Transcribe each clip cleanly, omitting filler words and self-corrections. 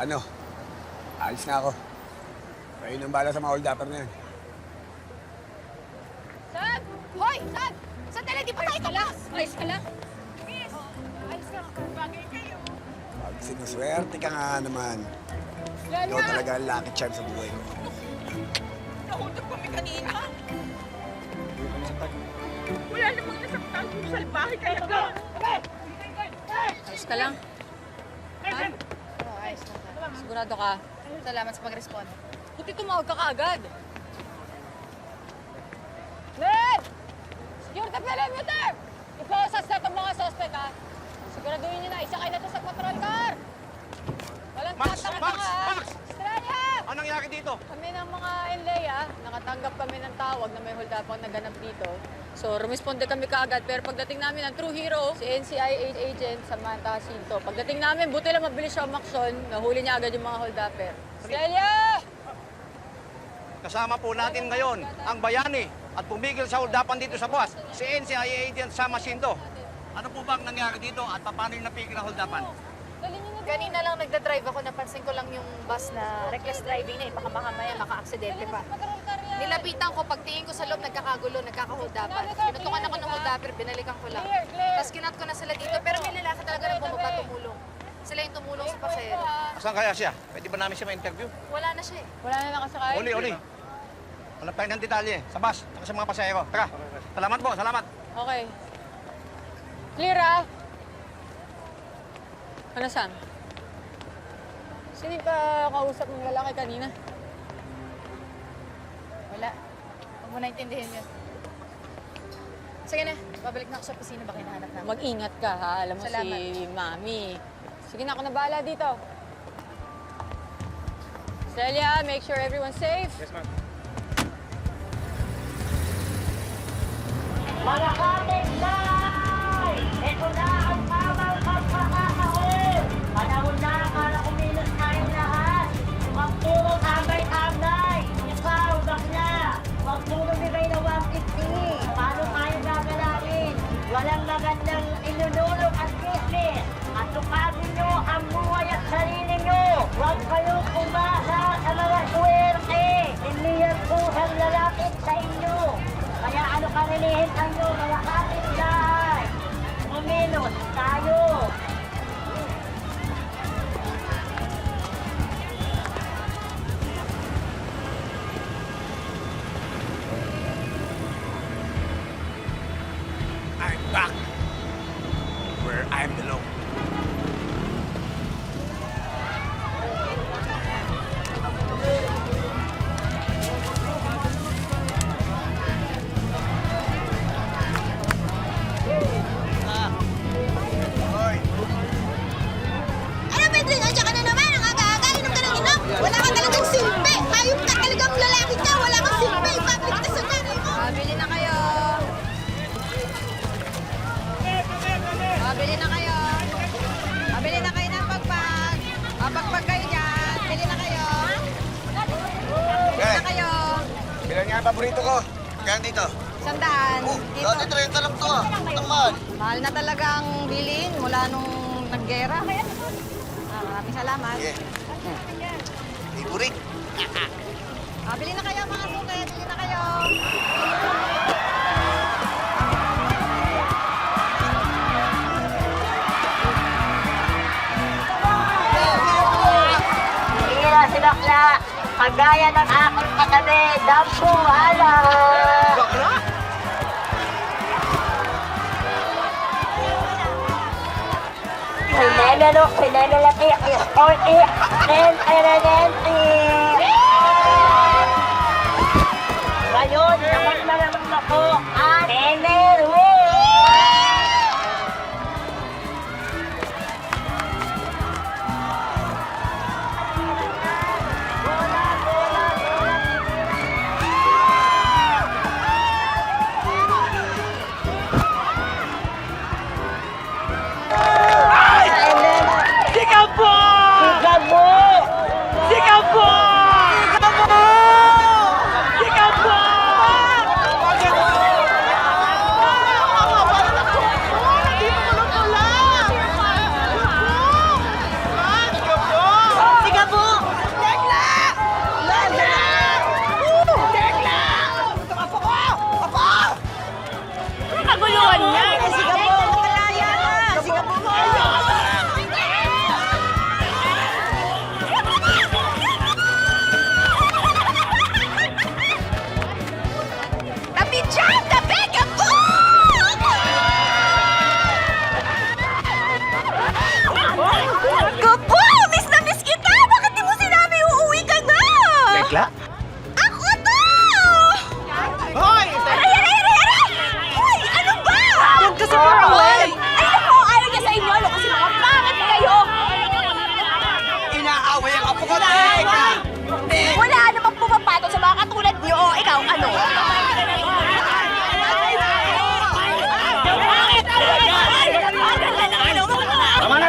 Paano? Alis na ako. Kayo nang bala sa mga hold-upper na yan. Sag! Hoy! Sag! Sandali, di ba tayo tapos? Ayos ka lang. Miss! Ayos ka lang. Bagay kayo. Pag sinuswerte ka nga naman, ikaw talaga ang lucky charm sa buhay ko. Nahulog kami kanina. Wala namang nasaktan yung salbahe kaya ka. Ayos ka lang. Ha? Oo, ayos lang ka. Sigurado ka? Salamat sa pag-respond. Buti tumawag ka kaagad. Ned! Security perimeter! Iposas na itong mga suspect, ha? Siguraduhin nyo na, isakay na to sa patrol car! Walang tatanga-tanga, ha? Estrella! Anong nangyari dito? Kami ng mga NLEA, nakatanggap kami ng tawag na may hold-upang naganap dito. So, rumisponde kami kaagad. Pero pagdating namin ng true hero, si NCIA agent Samantha Jacinto. Pagdating namin, buti lang mabilis siya umaksyon. Nahuli niya agad yung mga hold-upper. Estrella! Kasama po natin ngayon ang bayani at pumigil sa holdapan dito sa buwas, si NCIA agent Sama Jacinto. Ano po ba ang nangyari dito at paano yung napigil ang holdapan? Kanina lang nagdadrive ako, napansin ko lang yung bus na reckless driving na eh. Baka mamaya maka-aksidente pa. Nilapitan ko, pagtingin ko sa loob, nagkakagulo, nagkaka-holdapan. Pinutukan ako ng holdupper, binalikan ko lang. Tapos kinat ko na sila dito, pero may lalaki talaga na bumaba tumulong. Sila yung tumulong sa pasahero. Asan kaya siya? Pwede ba namin siya ma-interview? Wala na siya eh. Wala na nakasakay? Uli. Hanap tayo ng detalye sa bus at sa mga pasahero. Tara, salamat po, salamat. Okay. Clear, ah? Ano, Sam? Sino yung kausap ng lalaki kanina? Wala. Huwag mo naintindihin yun. Sige na, babalik na ako sa opisina, baka hinahanap namin. Mag-ingat ka, ha? Alam mo Salamat. si Mami. Sige na, ako na bahala dito. Celia, make sure everyone's safe. Yes, ma'am. Mga kapitbahay! Ito na ang tamang pagkakataon! Panahon na para kumilos tayong lahat! Huwag puro tambay-tambay! Ikaw, bakla! Huwag puro bigay na 150! Paano tayo gagalawin? Walang magandang inunulong at business! At tukapin nyo ang buhay at sarili nyo! Huwag kayong umasa sa mga swerte! Hindi yan pusang lalapit sa inyo! Kaya ano kanilihin kayo, mga kapitbahay? Kumilos tayo! I'm back where I belong. Ano, Pedro? Nandiyan ka na naman. Ang aga-aga. Inom ka ng inom. Wala ka talagang silbi. Hayop ka talagang lalaki ka. Wala kang silbi. Public ka sa nanay mo. Bili na kayo. Bili na kayo. Bili na kayo ng pagpag. Pagpag kayo dyan. Bili na kayo. Bili na kayo. Bilan nga ang paborito ko. Magkano dito? 100. Dito. Dati 30 lang to ah. Ang mahal. Mahal na talaga ang bilhin mula nung naggera. Maraming salamat. Sige. Favorite. Bili na kayo mga suket. Bili na kayo. Sige na si bakla! Kagaya ng aking katabi, dampo, hala! Bakla? Pinelaki, sporty, and elegante! Ngayon, naman naman ako ang Enerwo! Sigaw po! Sigaw mo! Sigaw po! Tekla? Ako to! Hoy! Hoy! Ano ba? Huwag kasi parol! Ay, ako! Ayaw niya sa inyo! Ano kasi mga pangit kayo! Inaaway ang apo ko, Tekla! Wala namang pumapato sa mga katulad niyo! Ikaw, ano? Tama na!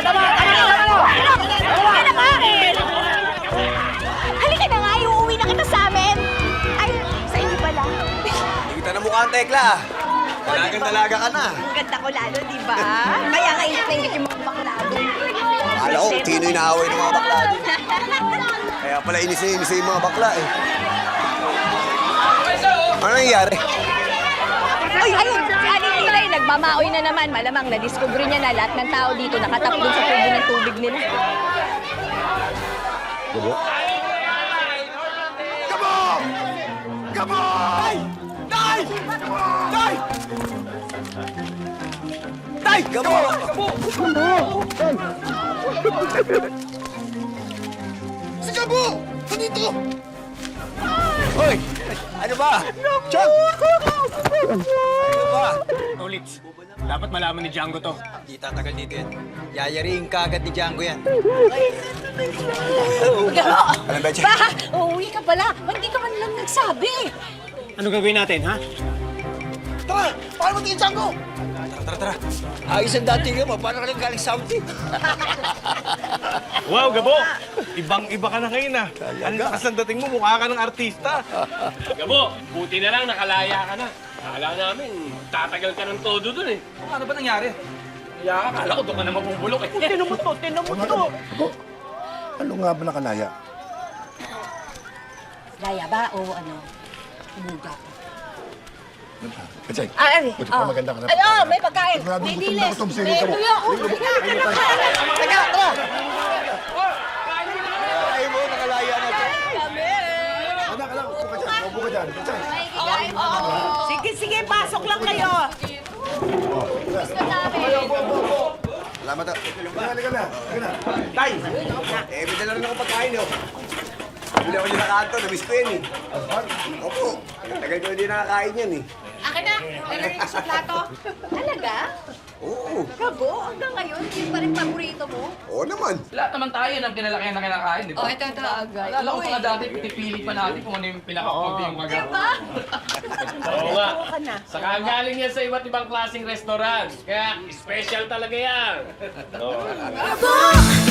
Halika na nga! Iuwi na kita sa amin! Ay, sa inyo pala. Hindi kita na mukha ang Tekla. Dalagang-dalaga ka na. Ang ganda ko lalo, di ba? Kaya nga ingat na ingat yung mga bakla doon. Akala ko kung sino yung naaway ng mga bakla doon. Kaya pala inis yung mga bakla eh. Ano nangyayari? Ay, ayun! Si Aling Tilay, nagmamaoy na naman. Malamang na-discover niya na lahat ng tao dito nakatap doon sa tubo ng tubig nila. Gabo? Gabo! Gabo! Tay! Tay! Tay! Gabo! Gabo! Si Gabo! Nandito! Hoy! Ano ba? Chang! Ano ba? Ulits, dapat malaman ni Django to. Di tatagal dito yan. Yayariin ka agad ni Django yan. Alam ba, Che? Ba? Uuwi ka pala. Hindi ka man lang nagsabi. Ano gagawin natin, ha? Tara! Paano mo tingin Django? Tara. Ayos ang dating mo. Paano ka nang galing Saudi? Wow, Gabo! Ibang-iba ka na ngayon ah. Ang lakas ng dating mo, mukha ka ng artista. Gabo, buti na lang nakalaya ka na. Akala namin, tatagal ka ng todo dun eh. Ano ba nangyari? Kaya akala ko doon ka na mabubulok eh. Tinan mo to. Ano nga ba nakalaya? Laya ba o ano? Umuga. Kachay, Ay, buti pa maganda ka na. Ay, may pagkain. Sigurado May gutom na dilis. gutom sino May ka mo. tuyo. Halika na. Ay mo, nakalaya na to. Anak, upo ka dyan. Upo ka dyan. Kachay. Sige, pasok lang kayo. Salamat ah. Halika na. Tay! Eh, may dala rin ako pagkain yun. Bili ako dyan na kanto, na-miss ko yan eh. Opo, tagal ko hindi nakakain yan eh. Akin na! Lalagay ko sa plato. Talaga? Oo, Gabo, hanggang ngayon, yun pa rin paborito mo? oo naman. Lahat naman tayo ng kinalakihan na kinakain, di ba? Oh, ito agad. Alala ko pa nga dati, pinipili pa natin kung ano yung pinaka-konti yung maga. Oo nga. Saka galing yan sa iba't ibang klaseng restaurant. Kaya special talaga yan. Oo. Gabo!